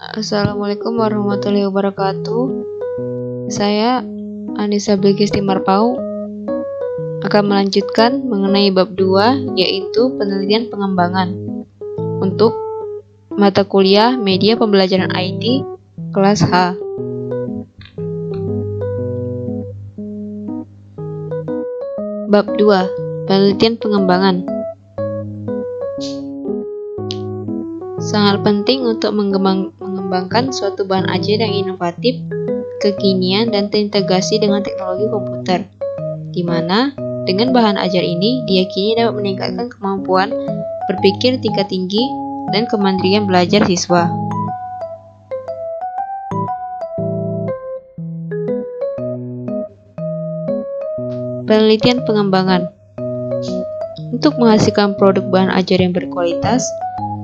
Assalamualaikum warahmatullahi wabarakatuh. Saya Anissa Bilqis Timarpau akan melanjutkan mengenai bab 2, yaitu penelitian pengembangan untuk mata kuliah media pembelajaran IT kelas H. Bab 2, penelitian pengembangan. Sangat penting untuk mengembangkan suatu bahan ajar yang inovatif, kekinian, dan terintegrasi dengan teknologi komputer, di mana dengan bahan ajar ini diyakini dapat meningkatkan kemampuan berpikir tingkat tinggi dan kemandirian belajar siswa. Penelitian pengembangan. Untuk menghasilkan produk bahan ajar yang berkualitas,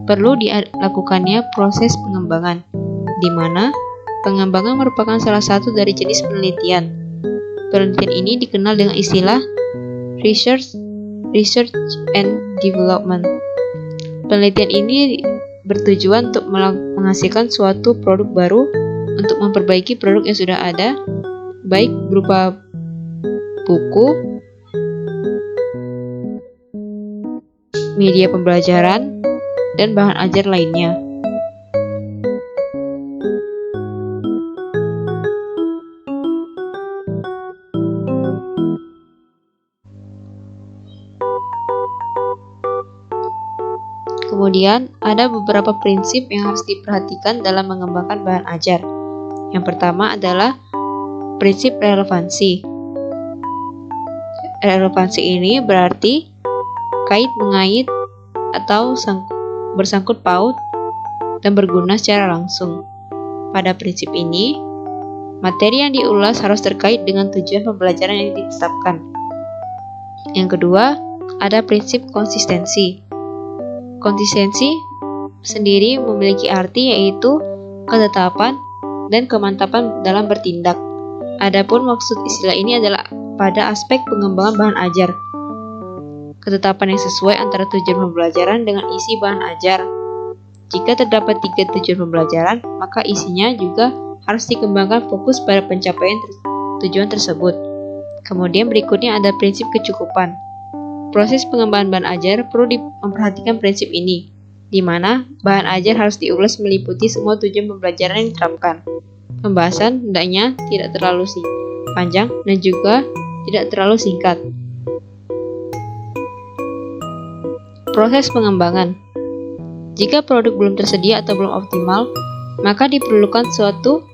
perlu dilakukannya proses pengembangan, di mana pengembangan merupakan salah satu dari jenis penelitian. Penelitian ini dikenal dengan istilah research and development. Penelitian ini bertujuan untuk menghasilkan suatu produk baru untuk memperbaiki produk yang sudah ada, baik berupa buku, media pembelajaran, dan bahan ajar lainnya. Kemudian, ada beberapa prinsip yang harus diperhatikan dalam mengembangkan bahan ajar. Yang pertama adalah prinsip relevansi. Relevansi ini berarti kait-mengait atau bersangkut paut dan berguna secara langsung. Pada prinsip ini, materi yang diulas harus terkait dengan tujuan pembelajaran yang ditetapkan. Yang kedua, ada prinsip konsistensi. Konsistensi sendiri memiliki arti yaitu ketetapan dan kemantapan dalam bertindak. Adapun maksud istilah ini adalah pada aspek pengembangan bahan ajar. Ketetapan yang sesuai antara tujuan pembelajaran dengan isi bahan ajar. Jika terdapat 3 tujuan pembelajaran, maka isinya juga harus dikembangkan fokus pada pencapaian tujuan tersebut. Kemudian berikutnya ada prinsip kecukupan. Proses pengembangan bahan ajar perlu memperhatikan prinsip ini, di mana bahan ajar harus diulas meliputi semua tujuan pembelajaran yang diterapkan. Pembahasan hendaknya tidak terlalu panjang dan juga tidak terlalu singkat. Proses pengembangan. Jika produk belum tersedia atau belum optimal, maka diperlukan suatu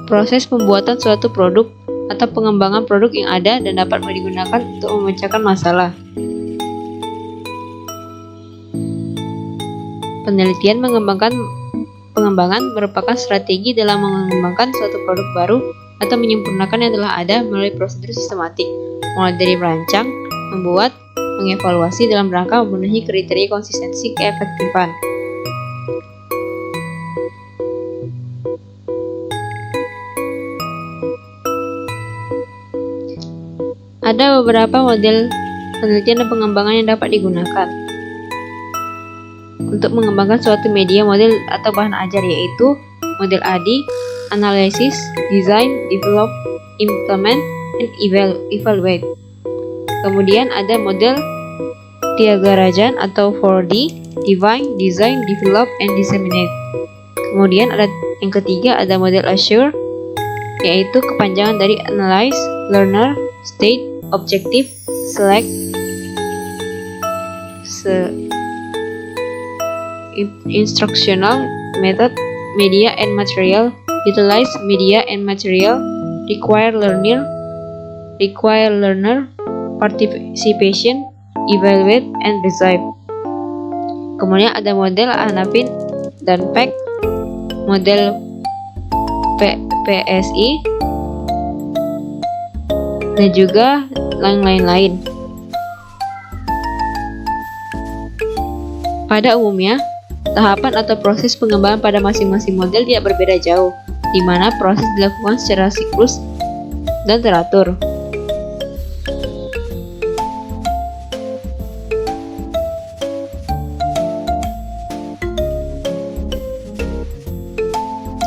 proses pembuatan suatu produk atau pengembangan produk yang ada dan dapat digunakan untuk memecahkan masalah. Penelitian pengembangan merupakan strategi dalam mengembangkan suatu produk baru atau menyempurnakan yang telah ada melalui prosedur sistematik, mulai dari merancang, membuat, mengevaluasi dalam rangka memenuhi kriteria konsistensi keefektifan. Ada beberapa model penelitian dan pengembangan yang dapat digunakan untuk mengembangkan suatu media, model, atau bahan ajar, yaitu model ADI, Analysis, Design, Develop, Implement, and Evaluate. Kemudian ada model Thiagarajan atau 4D, Define, Design, Develop, and Disseminate. Kemudian ada yang ketiga ada model Assure, yaitu kepanjangan dari Analyze, Learner, State, Objective, Select, Instructional, Method, Media and Material, Utilize, Media and Material, Require Learner, Participation, Evaluate, and Resolve. Kemudian ada model Hanafin dan PEC, model PSI, dan juga lain-lain. Pada umumnya, tahapan atau proses pengembangan pada masing-masing model tidak berbeda jauh, di mana proses dilakukan secara siklus dan teratur.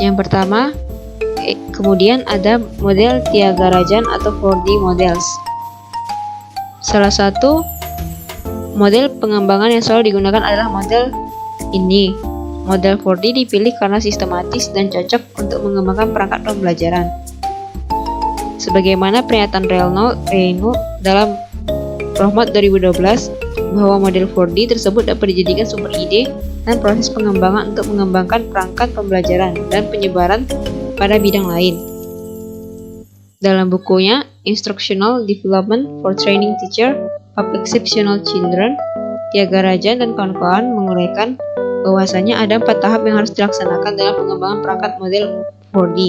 Yang pertama, kemudian ada model Tyagarajan atau 4D models. Salah satu model pengembangan yang selalu digunakan adalah model ini. Model 4D dipilih karena sistematis dan cocok untuk mengembangkan perangkat pembelajaran. Sebagaimana pernyataan Renault dalam Promote 2012 bahwa model 4D tersebut dapat dijadikan sumber ide dan proses pengembangan untuk mengembangkan perangkat pembelajaran dan penyebaran pada bidang lain. Dalam bukunya Instructional Development for Training Teacher of Exceptional Children, Tyagarajan dan kawan-kawan menguraikan bahwasanya ada 4 tahap yang harus dilaksanakan dalam pengembangan perangkat model 4D,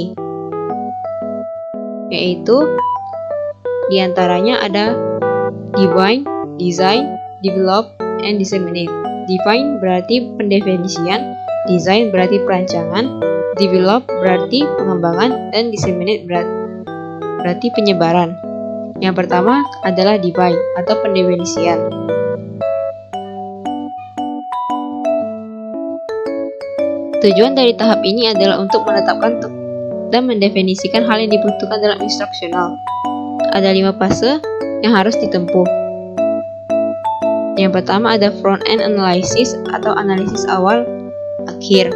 yaitu diantaranya ada define, design, develop, and disseminate. Define berarti pendefinisian, design berarti perancangan, develop berarti pengembangan, dan disseminate berarti penyebaran. Yang pertama adalah define atau pendefinisian. Tujuan dari tahap ini adalah untuk menetapkan dan mendefinisikan hal yang dibutuhkan dalam instruksional. Ada 5 fase yang harus ditempuh. Yang pertama ada front-end analysis atau analisis awal akhir.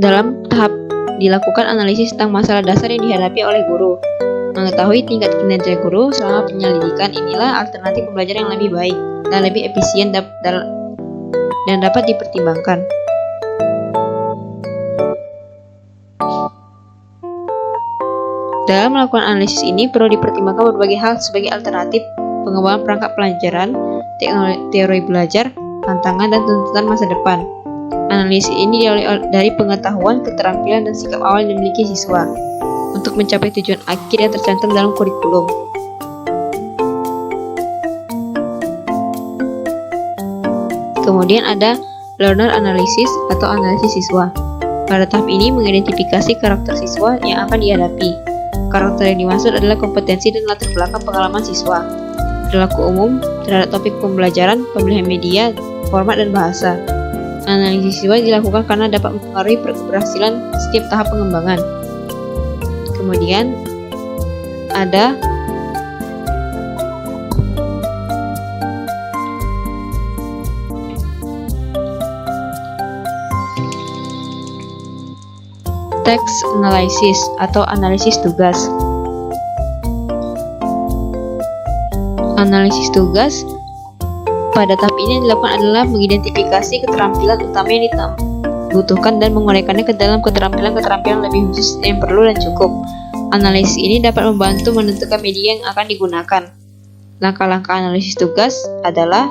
Dalam tahap dilakukan analisis tentang masalah dasar yang dihadapi oleh guru. Mengetahui tingkat kinerja guru selama penyelidikan inilah alternatif pembelajaran yang lebih baik dan lebih efisien dan dapat dipertimbangkan. Dalam melakukan analisis ini perlu dipertimbangkan berbagai hal sebagai alternatif pengembangan perangkat pelajaran, teori belajar, tantangan, dan tuntutan masa depan. Analisis ini diawali dari pengetahuan, keterampilan, dan sikap awal yang dimiliki siswa untuk mencapai tujuan akhir yang tercantum dalam kurikulum. Kemudian ada learner analysis atau analisis siswa. Pada tahap ini mengidentifikasi karakter siswa yang akan dihadapi. Karakter yang dimaksud adalah kompetensi dan latar belakang pengalaman siswa, perilaku umum terhadap topik pembelajaran, pemilihan media, format, dan bahasa. Analisis siswa dilakukan karena dapat mempengaruhi keberhasilan setiap tahap pengembangan. Kemudian ada text analysis atau analisis tugas. Analisis tugas pada tahap ini yang dilakukan adalah mengidentifikasi keterampilan utama yang dibutuhkan dan menguraikannya ke dalam keterampilan-keterampilan lebih khusus yang perlu dan cukup. Analisis ini dapat membantu menentukan media yang akan digunakan. Langkah-langkah analisis tugas adalah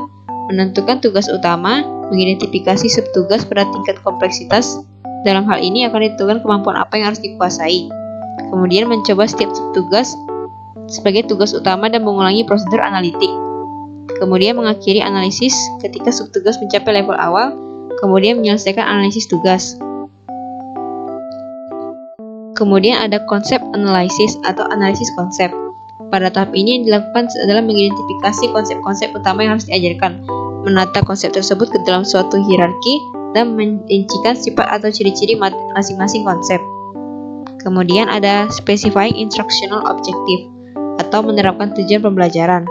menentukan tugas utama, mengidentifikasi subtugas pada tingkat kompleksitas. Dalam hal ini akan ditentukan kemampuan apa yang harus dikuasai. Kemudian mencoba setiap subtugas sebagai tugas utama dan mengulangi prosedur analitik. Kemudian mengakhiri analisis ketika subtugas mencapai level awal, kemudian menyelesaikan analisis tugas. Kemudian ada konsep analisis atau analisis konsep. Pada tahap ini yang dilakukan adalah mengidentifikasi konsep-konsep utama yang harus diajarkan, menata konsep tersebut ke dalam suatu hierarki, dan merincikan sifat atau ciri-ciri masing-masing konsep. Kemudian ada specifying instructional objective atau menerapkan tujuan pembelajaran.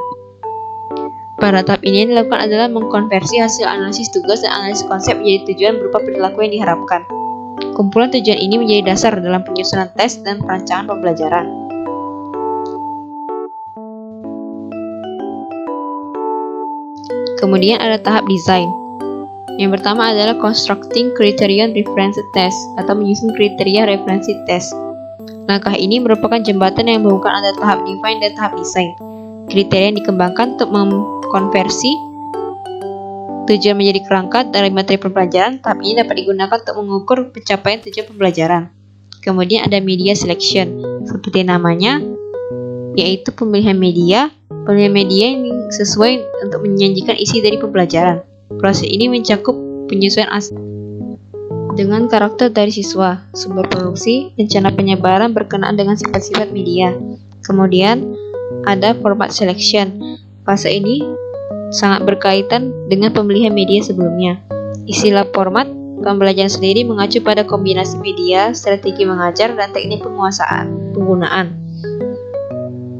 Pada tahap ini yang dilakukan adalah mengkonversi hasil analisis tugas dan analisis konsep menjadi tujuan berupa perilaku yang diharapkan. Kumpulan tujuan ini menjadi dasar dalam penyusunan tes dan perancangan pembelajaran. Kemudian ada tahap desain. Yang pertama adalah constructing criterion reference test atau menyusun kriteria referensi tes. Langkah ini merupakan jembatan yang menghubungkan antara tahap define dan tahap desain. Kriteria yang dikembangkan untuk mengkonversi tujuan menjadi kerangka dari materi pembelajaran. Tahap ini dapat digunakan untuk mengukur pencapaian tujuan pembelajaran. Kemudian ada media selection, seperti namanya, yaitu pemilihan media yang sesuai untuk menyajikan isi dari pembelajaran. Proses ini mencakup penyesuaian dengan karakter dari siswa, sumber produksi, rencana penyebaran berkenaan dengan sifat-sifat media. Kemudian ada format selection. Fase ini sangat berkaitan dengan pemilihan media sebelumnya. Istilah format pembelajaran sendiri mengacu pada kombinasi media, strategi mengajar, dan teknik penggunaan.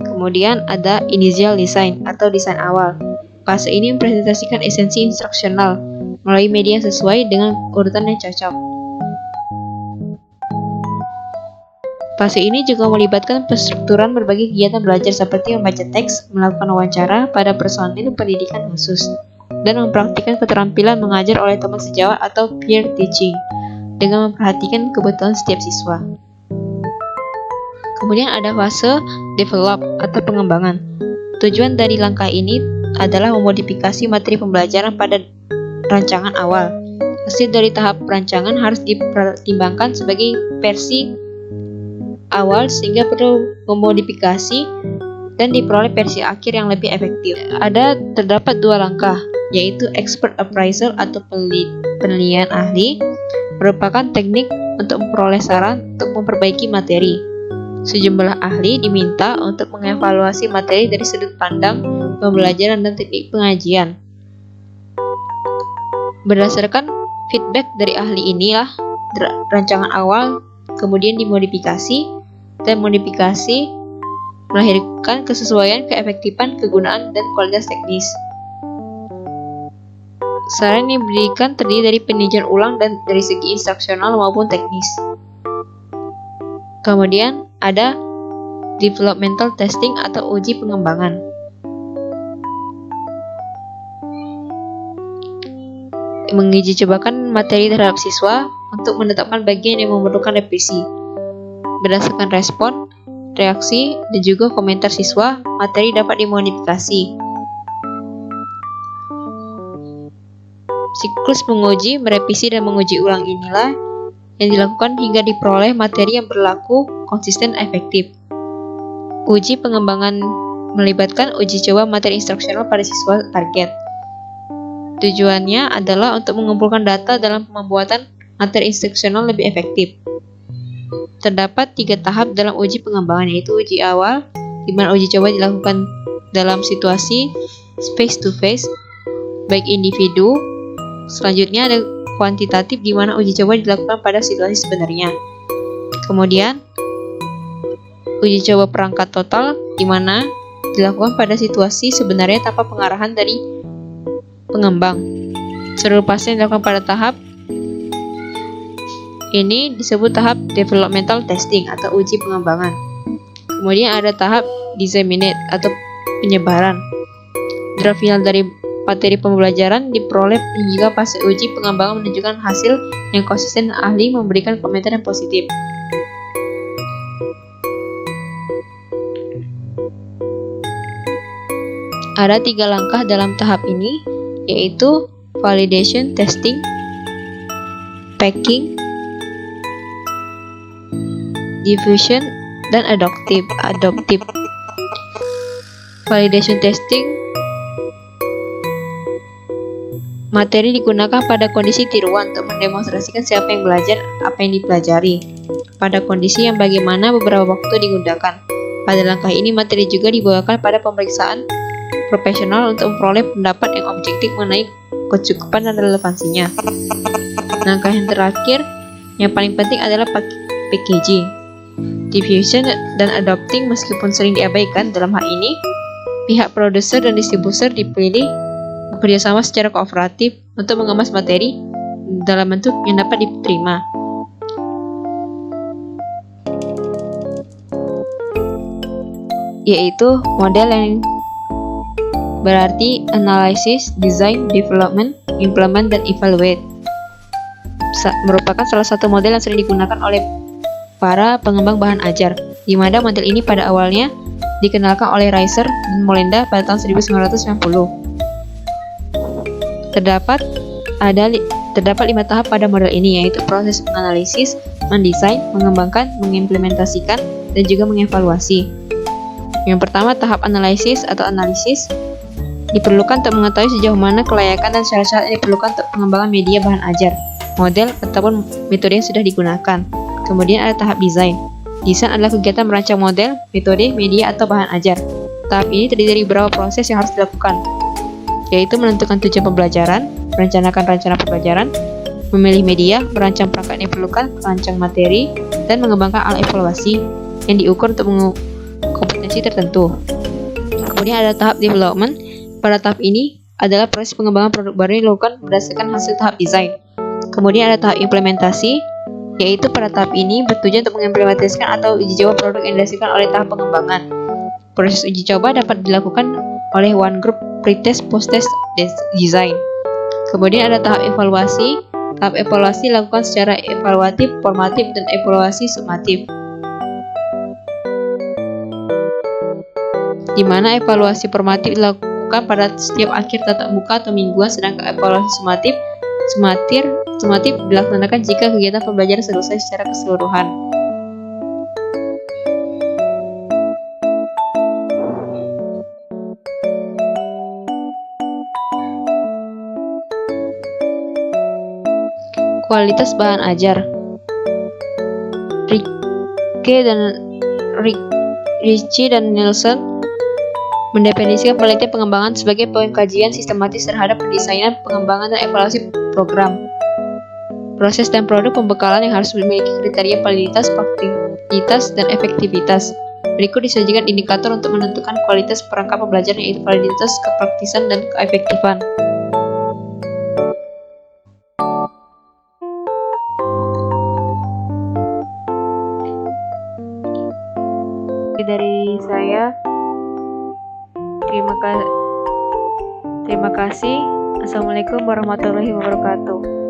Kemudian ada initial design atau desain awal. Fase ini mempresentasikan esensi instruksional melalui media yang sesuai dengan urutan yang cocok. Fase ini juga melibatkan penstrukturan berbagai kegiatan belajar seperti membaca teks, melakukan wawancara pada personil pendidikan khusus, dan mempraktikkan keterampilan mengajar oleh teman sejawat atau peer teaching dengan memperhatikan kebutuhan setiap siswa. Kemudian ada fase develop atau pengembangan. Tujuan dari langkah ini adalah memodifikasi materi pembelajaran pada rancangan awal. Hasil dari tahap perancangan harus dipertimbangkan sebagai versi awal sehingga perlu memodifikasi dan diperoleh versi akhir yang lebih efektif. Terdapat dua langkah, yaitu expert appraisal atau penilaian ahli, merupakan teknik untuk memperoleh saran untuk memperbaiki materi. Sejumlah ahli diminta untuk mengevaluasi materi dari sudut pandang pembelajaran dan teknik pengajian. Berdasarkan feedback dari ahli inilah rancangan awal kemudian dimodifikasi, dan modifikasi melahirkan kesesuaian, keefektifan, kegunaan, dan kualitas teknis. Saran yang diberikan terdiri dari peninjauan ulang dan dari segi instruksional maupun teknis. Kemudian ada developmental testing atau uji pengembangan. Menguji cobakan materi terhadap siswa untuk menetapkan bagian yang memerlukan revisi. Berdasarkan respon, reaksi, dan juga komentar siswa, materi dapat dimodifikasi. Siklus menguji, merevisi, dan menguji ulang inilah yang dilakukan hingga diperoleh materi yang berlaku, konsisten, efektif. Uji pengembangan melibatkan uji coba materi instruksional pada siswa target. Tujuannya adalah untuk mengumpulkan data dalam pembuatan materi instruksional lebih efektif. Terdapat 3 tahap dalam uji pengembangan, yaitu uji awal, di mana uji coba dilakukan dalam situasi face to face, baik individu. Selanjutnya ada kuantitatif, di mana uji coba dilakukan pada situasi sebenarnya. Kemudian uji coba perangkat total, di mana dilakukan pada situasi sebenarnya tanpa pengarahan dari pengembang. Seluruh pasien dilakukan pada tahap ini disebut tahap developmental testing atau uji pengembangan. Kemudian ada tahap disseminate atau penyebaran. Draft final dari materi pembelajaran diperoleh hingga fase uji pengembangan menunjukkan hasil yang konsisten dan ahli memberikan komentar yang positif. Ada 3 langkah dalam tahap ini, yaitu validation testing, packing, diffusion, dan adoptive. Validation testing, materi digunakan pada kondisi tiruan untuk mendemonstrasikan siapa yang belajar apa yang dipelajari. Pada kondisi yang bagaimana beberapa waktu digunakan. Pada langkah ini materi juga dibawakan pada pemeriksaan profesional untuk memperoleh pendapat yang objektif mengenai kecukupan dan relevansinya. Langkah yang terakhir, yang paling penting adalah packaging. Diffusion dan adopting meskipun sering diabaikan, dalam hal ini pihak produser dan distributor dipilih bekerjasama secara kooperatif untuk mengemas materi dalam bentuk yang dapat diterima. Yaitu model yang berarti analysis, design, development, implement, dan evaluate. Merupakan salah satu model yang sering digunakan oleh para pengembang bahan ajar, di mana model ini pada awalnya dikenalkan oleh Reiser dan Molenda pada tahun 1990. Terdapat 5 tahap pada model ini, yaitu proses menganalisis, mendesain, mengembangkan, mengimplementasikan, dan juga mengevaluasi. Yang pertama, tahap analisis atau analisis diperlukan untuk mengetahui sejauh mana kelayakan dan syarat-syarat yang diperlukan untuk pengembangan media bahan ajar, model, ataupun metode yang sudah digunakan. Kemudian ada tahap desain. Desain adalah kegiatan merancang model, metode, media, atau bahan ajar. Tahap ini terdiri dari beberapa proses yang harus dilakukan, yaitu menentukan tujuan pembelajaran, merencanakan rencana pembelajaran, memilih media, merancang perangkat yang diperlukan, merancang materi, dan mengembangkan alat evaluasi yang diukur untuk kompetensi tertentu. Kemudian ada tahap development. Pada tahap ini adalah proses pengembangan produk baru yang dilakukan berdasarkan hasil tahap desain. Kemudian ada tahap implementasi, yaitu pada tahap ini bertujuan untuk mengimplementasikan atau uji coba produk yang dihasilkan oleh tahap pengembangan. Proses uji coba dapat dilakukan oleh one group, pretest, post-test, design. Kemudian ada tahap evaluasi. Tahap evaluasi dilakukan secara evaluatif, formatif, dan evaluasi sumatif. Di mana evaluasi formatif dilakukan pada setiap akhir tatap muka atau mingguan, sedangkan evaluasi sumatif dilaksanakan jika kegiatan pembelajaran selesai secara keseluruhan. Kualitas bahan ajar. Ritchie dan Nielsen mendefinisikan penelitian pengembangan sebagai poin kajian sistematis terhadap pendesainan, pengembangan, dan evaluasi program, proses dan produk pembekalan yang harus memiliki kriteria validitas, praktikitas, dan efektivitas. Berikut disajikan indikator untuk menentukan kualitas perangkat pembelajaran, yaitu validitas, kepraktisan, dan keefektifan. Dari saya, terima kasih. Assalamualaikum warahmatullahi wabarakatuh.